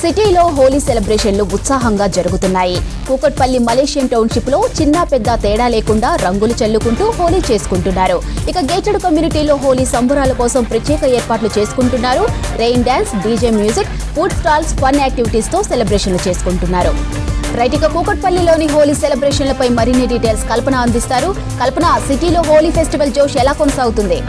సిటీలో హోలీ సెలబ్రేషన్లు ఉత్సాహంగా జరుగుతున్నాయి. కూకట్పల్లి మలేషియన్ టౌన్షిప్ లో చిన్న పెద్ద తేడా లేకుండా రంగులు చల్లుకుంటూ హోలీ చేసుకుంటున్నారు. ఇక గేటెడ్ కమ్యూనిటీలో హోలీ సంబరాల కోసం ప్రత్యేక ఏర్పాట్లు చేసుకుంటున్నారు. Rain dance, DJ music, food stalls, fun activities తో సెలబ్రేషన్లు చేసుకుంటున్నారు. రైట్, ఇక కూకట్పల్లిలోని హోలీ సెలబ్రేషన్లపై మరిన్ని డీటెయిల్స్ కల్పన అందిస్తారు. కల్పన, సిటీలో హోలీ ఫెస్టివల్ జోష్ ఎలా కొనసాగుతుంది?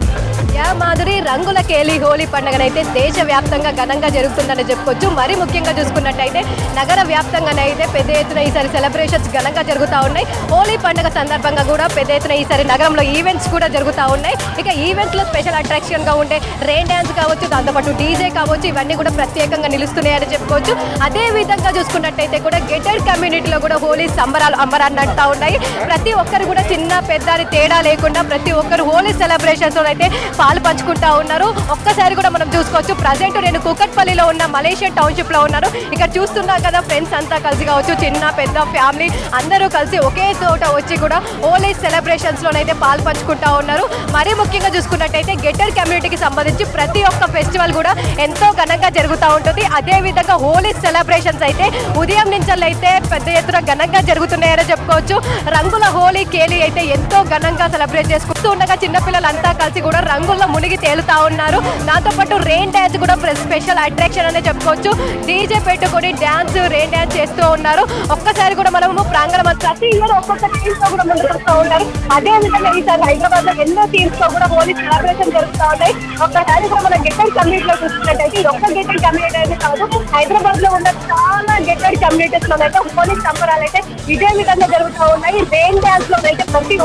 మాధురి, రంగుల కేలి హోలీ పండుగనైతే దేశవ్యాప్తంగా ఘనంగా జరుగుతుందని చెప్పుకోవచ్చు. మరి ముఖ్యంగా చూసుకున్నట్టయితే నగర వ్యాప్తంగానైతే పెద్ద ఎత్తున ఈసారి సెలబ్రేషన్స్ ఘనంగా జరుగుతూ ఉన్నాయి. హోలీ పండుగ సందర్భంగా కూడా పెద్ద ఎత్తున ఈసారి నగరంలో ఈవెంట్స్ కూడా జరుగుతూ ఉన్నాయి. ఇక ఈవెంట్స్లో స్పెషల్ అట్రాక్షన్గా ఉండే రెయిన్ డ్యాన్స్ కావచ్చు, దాంతోపాటు డీజే కావచ్చు, ఇవన్నీ కూడా ప్రత్యేకంగా నిలుస్తున్నాయని చెప్పుకోవచ్చు. అదే విధంగా చూసుకున్నట్టయితే కూడా గేటెడ్ కమ్యూనిటీలో కూడా హోలీ సంబరాలు అంబరాన్ని అంటూ ఉన్నాయి. ప్రతి ఒక్కరు కూడా చిన్న పెద్ద అని తేడా లేకుండా ప్రతి ఒక్కరు హోలీ సెలబ్రేషన్స్లో అయితే పాలు పంచుకుంటా ఉన్నారు. ఒక్కసారి కూడా మనం చూసుకోవచ్చు. ప్రజెంట్ నేను కూకట్పల్లిలో ఉన్న మలేషియన్ టౌన్షిప్ లో ఉన్నాను. ఇక్కడ చూస్తున్నాం కదా, ఫ్రెండ్స్ అంతా కలిసి కావచ్చు, చిన్న పెద్ద ఫ్యామిలీ అందరూ కలిసి ఒకే చోట వచ్చి కూడా హోలీ సెలబ్రేషన్స్ లోనైతే పాలు పంచుకుంటా ఉన్నారు. మరీ ముఖ్యంగా చూసుకున్నట్టయితే గెటెడ్ కమ్యూనిటీకి సంబంధించి ప్రతి ఒక్క ఫెస్టివల్ కూడా ఎంతో ఘనంగా జరుగుతూ ఉంటుంది. అదే విధంగా హోలీ సెలబ్రేషన్స్ అయితే ఉదయం నుంచి అయితే పెద్ద ఎత్తున ఘనంగా జరుగుతున్నాయని చెప్పుకోవచ్చు. రంగుల హోలీ కేలి అయితే ఎంతో ఘనంగా సెలబ్రేట్ చేసుకుంటూ ఉండగా చిన్నపిల్లలంతా కలిసి కూడా రంగుల్లో మునిగి తేలుతా ఉన్నారు. దాంతోపాటు రెయిన్ డ్యాన్స్ కూడా స్పెషల్ అట్రాక్షన్ అనే చెప్పుకోవచ్చు. డీజే పెట్టుకొని డ్యాన్స్, రెయిన్ డ్యాన్స్ చేస్తూ ఉన్నారు. ఒక్కసారి కూడా మనము ప్రాంగణం ప్రతి ఇయర్ ఒక్కొక్క టీమ్స్ లో కూడా ముందుకు వస్తూ ఉన్నారు. అదే విధంగా ఈసారి హైదరాబాద్ లో ఎన్నో టీమ్స్ లో కూడా హోలీ సెలబ్రేషన్ జరుగుతూ ఉన్నాయి. ఒక్కసారి కూడా మన గెటెడ్ కమ్యూనిటీలో చూసుకున్నట్టయితే ఒక్క గెటెడ్ కమ్యూనిటీ అయితే కాదు, హైదరాబాద్ లో ఉన్న చాలా గెటెడ్ కమ్యూనిటీస్ లో అయితే హోలీ సంబరాలు అయితే ఇదే విధంగా జరుగుతూ ఉన్నాయి. రెయిన్ డ్యాన్స్ లో అయితే ప్రతి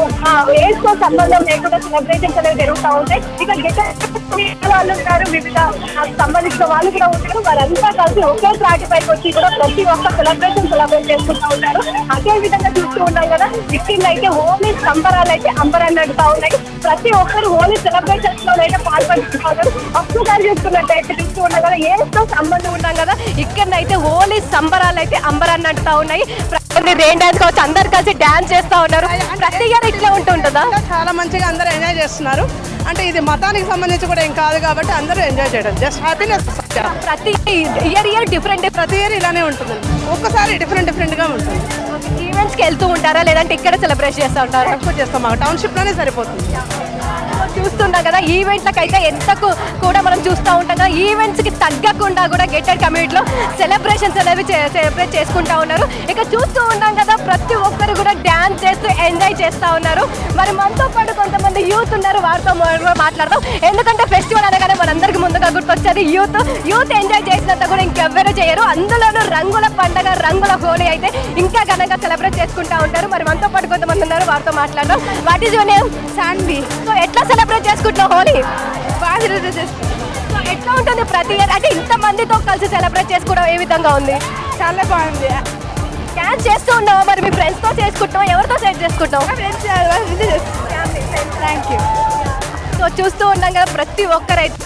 ఏజ్ తో సంబంధం లేకుండా సెలబ్రేషన్స్ అనేవి జరుగుతూ ఉంటాయి. ఇక వాళ్ళు ఉంటారు, వివిధ సంబంధించిన వాళ్ళు కూడా ఉంటారు. వారంతా కలిసి ఒకే త్రాటి పైకి వచ్చి కూడా ప్రతి ఒక్క సెలబ్రేట్ చేసుకుంటూ ఉంటారు. అదే విధంగా చూస్తూ ఉన్నాం కదా, ఇక్కడ అయితే హోలీ సంబరాలు అయితే అంబరాన్ని నడుతూ ఉన్నాయి. ప్రతి ఒక్కరు హోలీ సెలబ్రేషన్స్ లో అయితే పాల్పంచుకుంటారు. ఒక్కసారి చూసుకున్నట్టయితే చూస్తూ ఉన్నాం కదా, ఏతో సంబంధం ఉన్నాం కదా, ఇక్కడైతే హోలీ సంబరాలు అయితే అంబరాన్ని నడుతూ ఉన్నాయి. రెయిన్ డాన్స్ కావచ్చు, అందరు కలిసి డాన్స్ చేస్తూ ఉన్నారు. ప్రతి ఇయర్ ఇట్లా ఉంటుందా? చాలా మంచిగా అందరూ ఎంజాయ్ చేస్తున్నారు. అంటే ఇది మతానికి సంబంధించి కూడా ఏం కాదు కాబట్టి అందరూ ఎంజాయ్ చేయడం జస్ట్ హ్యాపీనెస్. ప్రతి ఇయర్ డిఫరెంట్, ప్రతి ఇయర్ ఇలానే ఉంటుంది. ఒక్కసారి డిఫరెంట్ గా ఉంటుంది. ఈవెంట్స్కి వెళ్తూ ఉంటారా లేదంటే ఇక్కడ సెలబ్రేట్ చేస్తూ ఉంటారా? ఎక్కువ చేస్తాం, మాకు టౌన్షిప్ లోనే సరిపోతుంది. చూస్తున్నాం కదా, ఈవెంట్లకు అయితే ఎంతకు కూడా మనం చూస్తూ ఉంటాం కదా, ఈవెంట్స్కి తగ్గకుండా కూడా గెటెడ్ కమ్యూనిటీలో సెలబ్రేషన్స్ అనేవి సెలబ్రేట్ చేసుకుంటా ఉన్నారు. ఇక చూస్తూ ఉన్నాం కదా, ప్రతి ఒక్కరు కూడా డ్యాన్స్ చేస్తూ ఎంజాయ్ చేస్తూ ఉన్నారు. మరి మనతో పాటు కొంతమంది యూత్ ఉన్నారు, వారితో మాట్లాడదాం. ఎందుకంటే ఫెస్టివల్ అనగానే మనందరికి ముందుగా గుర్తొచ్చేది యూత్ ఎంజాయ్ చేసినంత కూడా ఇంకెవ్వరూ చేయరు. అందులోనూ రంగుల పండుగ, రంగుల హోలీ అయితే ఇంకా ఘనంగా సెలబ్రేట్ చేసుకుంటా ఉంటారు. మరి మనతో పాటు కొంతమంది ఉన్నారు, వారితో మాట్లాడదాం. What is your name? Shanvi. So ఎట్లా సెలబ్రేట్ చేసుకుంటున్నావు హోలీ? బాగా సెలబ్రేట్ చేసుకుంటాం. సో ఎట్లా ఉంటుంది ప్రతి ఇయర్? అంటే ఇంత మందితో కలిసి సెలబ్రేట్ చేసుకోవడం ఏ విధంగా ఉంది? చాలా బాగుంది. డ్యాన్స్ చేస్తూ ఉన్నావా? మరి మీ ఫ్రెండ్స్తో చేసుకుంటున్నావు, ఎవరితో సెలెక్ట్ చేసుకుంటావు? Thank you. సో చూస్తూ ఉన్నాం కదా, ప్రతి ఒక్కరైతే